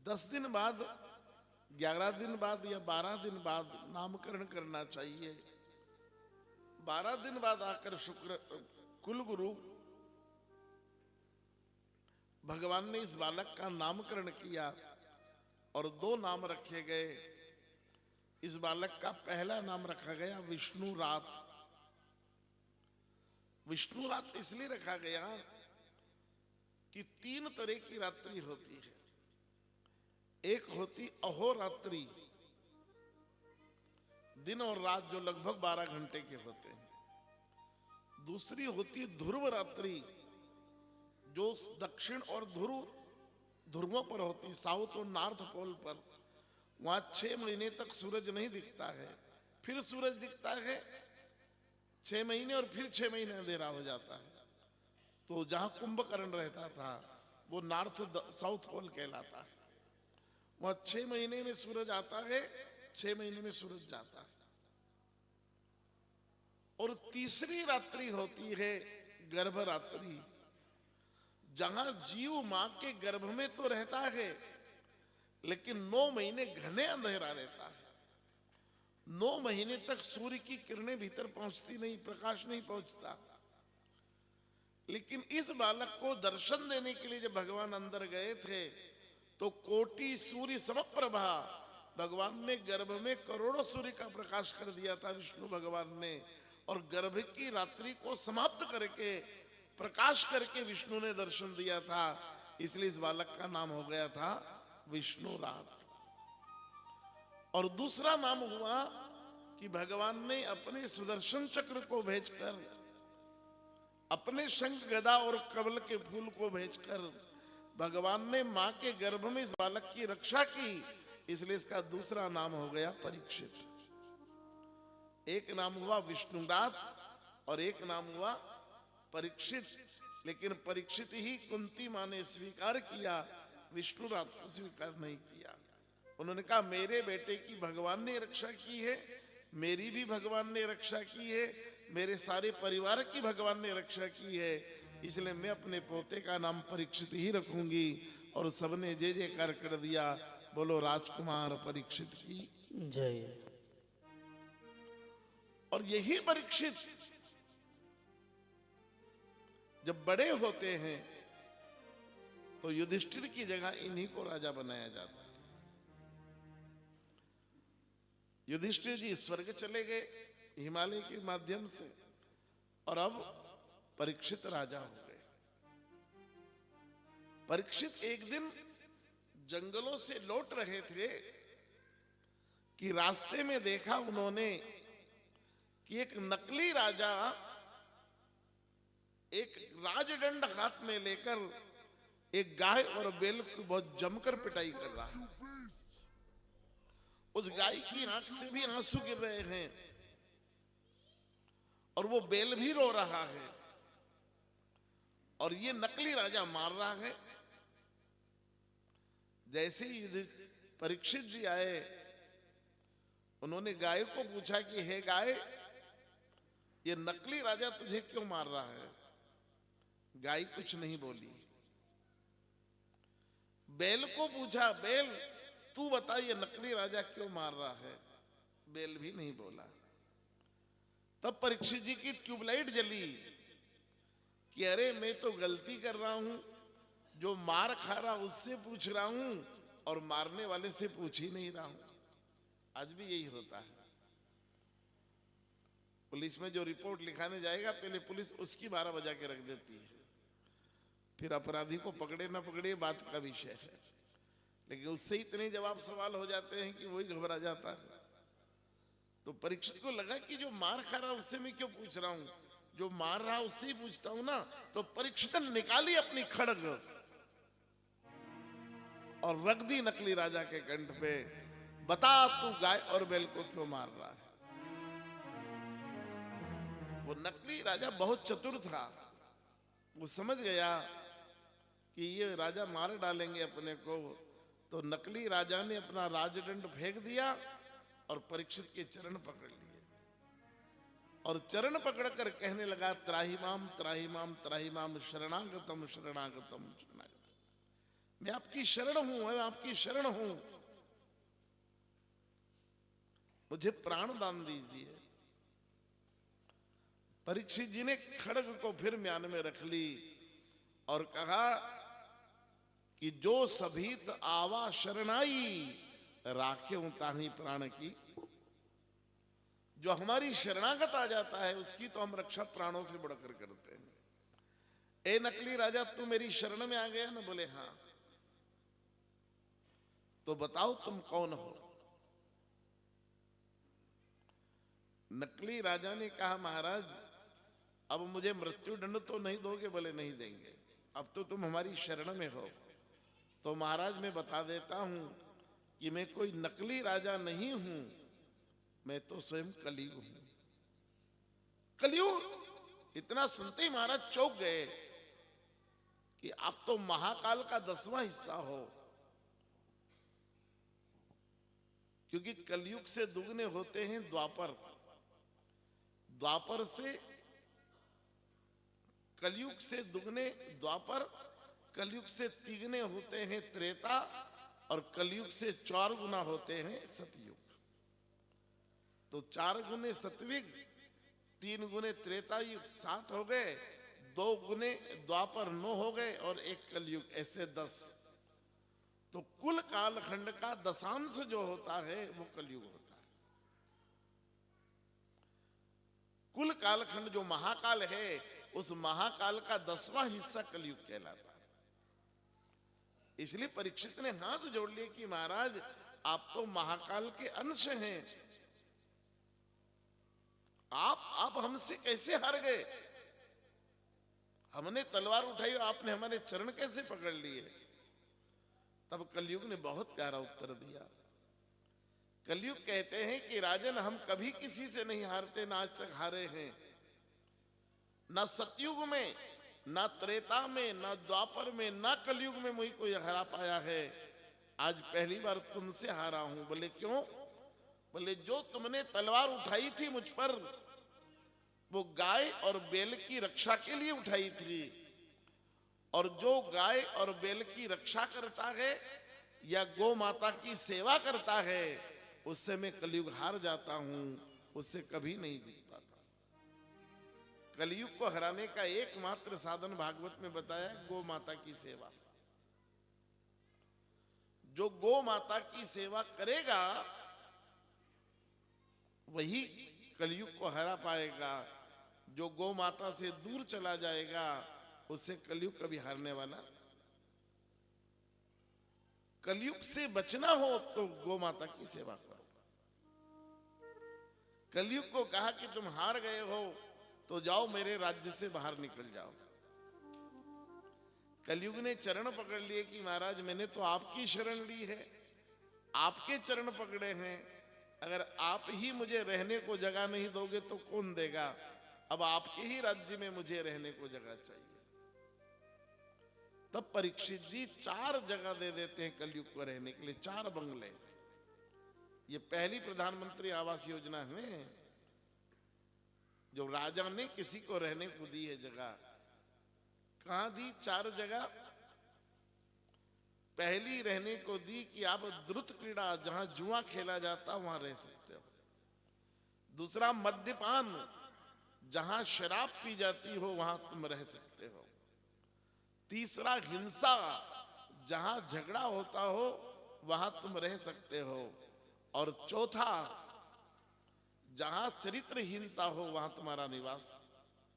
10 दिन बाद, 11 दिन बाद या 12 दिन बाद नामकरण करना चाहिए। 12 दिन बाद आकर शुक्र कुल गुरु भगवान ने इस बालक का नामकरण किया और 2 नाम रखे गए। इस बालक का पहला नाम रखा गया विष्णु रात। विष्णु रात इसलिए रखा गया कि 3 तरह की रात्रि होती है। एक होती अहोरात्रि, दिन और रात जो लगभग 12 घंटे के होते हैं। दूसरी होती ध्रुव रात्रि, जो दक्षिण और ध्रुवों पर होती, साउथ और नॉर्थ पोल पर। वहां 6 महीने तक सूरज नहीं दिखता है, फिर सूरज दिखता है 6 महीने और फिर 6 महीने अंधेरा हो जाता है। तो जहां कुंभकर्ण रहता था वो नॉर्थ साउथ पोल कहलाता है। वहां 6 महीने में सूरज आता है, 6 महीने में सूरज जाता है। और तीसरी रात्रि होती है गर्भ रात्रि, जहां जीव मां के गर्भ में तो रहता है लेकिन 9 महीने घने अंधेरा रहता है। 9 महीने तक सूर्य की किरणें भीतर पहुंचती नहीं, प्रकाश नहीं पहुंचता। लेकिन इस बालक को दर्शन देने के लिए जब भगवान अंदर गए थे तो कोटि सूर्य समप्रभा, भगवान ने गर्भ में करोड़ों सूर्य का प्रकाश कर दिया था विष्णु भगवान ने। और गर्भ की रात्रि को समाप्त करके, प्रकाश करके विष्णु ने दर्शन दिया था। इसलिए इस बालक का नाम हो गया था विष्णु रात। और दूसरा नाम हुआ कि भगवान ने अपने सुदर्शन चक्र को भेजकर, अपने शंख गदा और कमल के फूल को भेजकर भगवान ने मां के गर्भ में इस बालक की रक्षा की। इसलिए इसका दूसरा नाम हो गया परीक्षित। एक नाम हुआ विष्णुरात और एक नाम हुआ परीक्षित। लेकिन परीक्षित ही कुंती मां ने स्वीकार किया, विष्णुरात को स्वीकार नहीं किया। उन्होंने कहा मेरे बेटे की भगवान ने रक्षा की है, मेरी भी भगवान ने रक्षा की है, मेरे सारे परिवार की भगवान ने रक्षा की है, इसलिए मैं अपने पोते का नाम परीक्षित ही रखूंगी। और सबने जय जयकार कर दिया, बोलो राजकुमार परीक्षित की जय। और यही परीक्षित जब बड़े होते हैं तो युधिष्ठिर की जगह इन्हीं को राजा बनाया जाता है। युधिष्ठिर जी स्वर्ग चले गए हिमालय के माध्यम से और अब परीक्षित राजा हो गए। परीक्षित एक दिन जंगलों से लौट रहे थे कि रास्ते में देखा उन्होंने कि एक नकली राजा एक राजदंड हाथ में लेकर एक गाय और बैल की बहुत जमकर पिटाई कर रहा है। उस गाय की आंख से भी आंसू गिर रहे हैं और वो बैल भी रो रहा है और ये नकली राजा मार रहा है। जैसे ही परीक्षित जी आए, उन्होंने गाय को पूछा कि हे गाय, ये नकली राजा तुझे क्यों मार रहा है? गाय कुछ नहीं बोली। बैल को पूछा, बैल तू बता ये नकली राजा क्यों मार रहा है? बैल भी नहीं बोला। तब परीक्षित जी की ट्यूबलाइट जली कि अरे मैं तो गलती कर रहा हूं, जो मार खा रहा उससे पूछ रहा हूं और मारने वाले से पूछ ही नहीं रहा हूं। आज भी यही होता है। पुलिस में जो रिपोर्ट लिखाने जाएगा पहले पुलिस उसकी 12 बजा के रख देती है, फिर अपराधी को पकड़े ना पकड़े बात का विषय है, लेकिन उससे इतने जवाब सवाल हो जाते हैं कि वही घबरा जाता है। तो परीक्षित को लगा कि जो मार खा रहा उससे मैं क्यों पूछ रहा हूं, जो मार रहा उससे ही पूछता हूं ना। तो परीक्षित निकाली अपनी खड्ग और रख दी नकली राजा के कंठ पे, बता तू गाय और बैल को क्यों मार रहा है? वो नकली राजा बहुत चतुर था, वो समझ गया कि ये राजा मार डालेंगे अपने को। तो नकली राजा ने अपना राजदंड फेंक दिया और परीक्षित के चरण पकड़ लिए और चरण पकड़कर कहने लगा त्राहिमाम त्राहिमाम त्राहिमाम शरणागतम शरणागतम शरणागतम। मैं आपकी शरण हूं, मैं आपकी शरण हूं, मुझे प्राण दान दीजिए। परीक्षित जी ने खड्ग को फिर म्यान में रख ली और कहा कि जो सभीत आवा शरणाई राखे ताही प्राण की। जो हमारी शरणागत आ जाता है उसकी तो हम रक्षा प्राणों से बढ़कर करते हैं। ए नकली राजा, तू मेरी शरण में आ गया ना? बोले हाँ। तो बताओ तुम कौन हो? नकली राजा ने कहा, महाराज अब मुझे मृत्यु दंड तो नहीं दोगे? बोले नहीं देंगे, अब तो तुम हमारी शरण में हो। तो महाराज मैं बता देता हूं कि मैं कोई नकली राजा नहीं हूं, मैं तो स्वयं कलयुग हूं। कलयुग! इतना सुनते ही महाराज चौंक गए कि आप तो महाकाल का 10वां हिस्सा हो, क्योंकि कलयुग से दुगने होते हैं द्वापर, द्वापर से कलयुग से दुगने द्वापर, कलयुग से तिगने होते हैं त्रेता, और कलयुग से 4 गुना होते हैं सतयुग। तो 4 गुने सतयुग, 3 गुने त्रेता युग 7 हो गए, 2 गुने द्वापर 9 हो गए, और 1 कलयुग, ऐसे 10। तो कुल कालखंड का दशांश जो होता है वो कलयुग होता है। कुल कालखंड जो महाकाल है, उस महाकाल का 10वां हिस्सा कलयुग कहलाता है। इसलिए परीक्षित ने हाथ जोड़ लिए कि महाराज आप तो महाकाल के अंश हैं, आप हमसे कैसे हार गए? हमने तलवार उठाई, आपने हमारे चरण कैसे पकड़ लिए? तब कलयुग ने बहुत प्यारा उत्तर दिया। कलयुग कहते हैं कि राजन, हम कभी किसी से नहीं हारते, ना आज तक हारे हैं। ना सतयुग में, ना त्रेता में, ना द्वापर में, ना कलयुग में मुझे कोई हरा पाया है। आज पहली बार तुमसे हारा हूं। बोले क्यों? बोले जो तुमने तलवार उठाई थी मुझ पर, वो गाय और बैल की रक्षा के लिए उठाई थी, और जो गाय और बैल की रक्षा करता है या गौ माता की सेवा करता है, उससे मैं कलयुग हार जाता हूं, उससे कभी नहीं जीत पाता। कलयुग को हराने का एकमात्र साधन भागवत में बताया, गौ माता की सेवा। जो गौ माता की सेवा करेगा वही कलयुग को हरा पाएगा। जो गौ माता से दूर चला जाएगा उससे कलयुग कभी हारने वाला। कलयुग से बचना हो तो गौ माता की सेवा करो। कलयुग को कहा कि तुम हार गए हो तो जाओ मेरे राज्य से बाहर निकल जाओ। कलयुग ने चरण पकड़ लिए कि महाराज मैंने तो आपकी शरण ली है, आपके चरण पकड़े हैं, अगर आप ही मुझे रहने को जगह नहीं दोगे तो कौन देगा? अब आपके ही राज्य में मुझे रहने को जगह चाहिए। तब परीक्षित जी 4 जगह दे देते हैं कलयुग को रहने के लिए, 4 बंगले। ये पहली प्रधानमंत्री आवास योजना है जो राजा ने किसी को रहने को दी है जगह। कहां दी? 4 जगह। पहली रहने को दी कि आप द्रुत क्रीड़ा, जहां जुआ खेला जाता वहां रह सकते हो। दूसरा मद्यपान, जहां शराब पी जाती हो वहां तुम रह सकते हो। तीसरा हिंसा, जहां झगड़ा होता हो वहां तुम रह सकते हो। और चौथा, जहां चरित्रहीनता हो वहां तुम्हारा निवास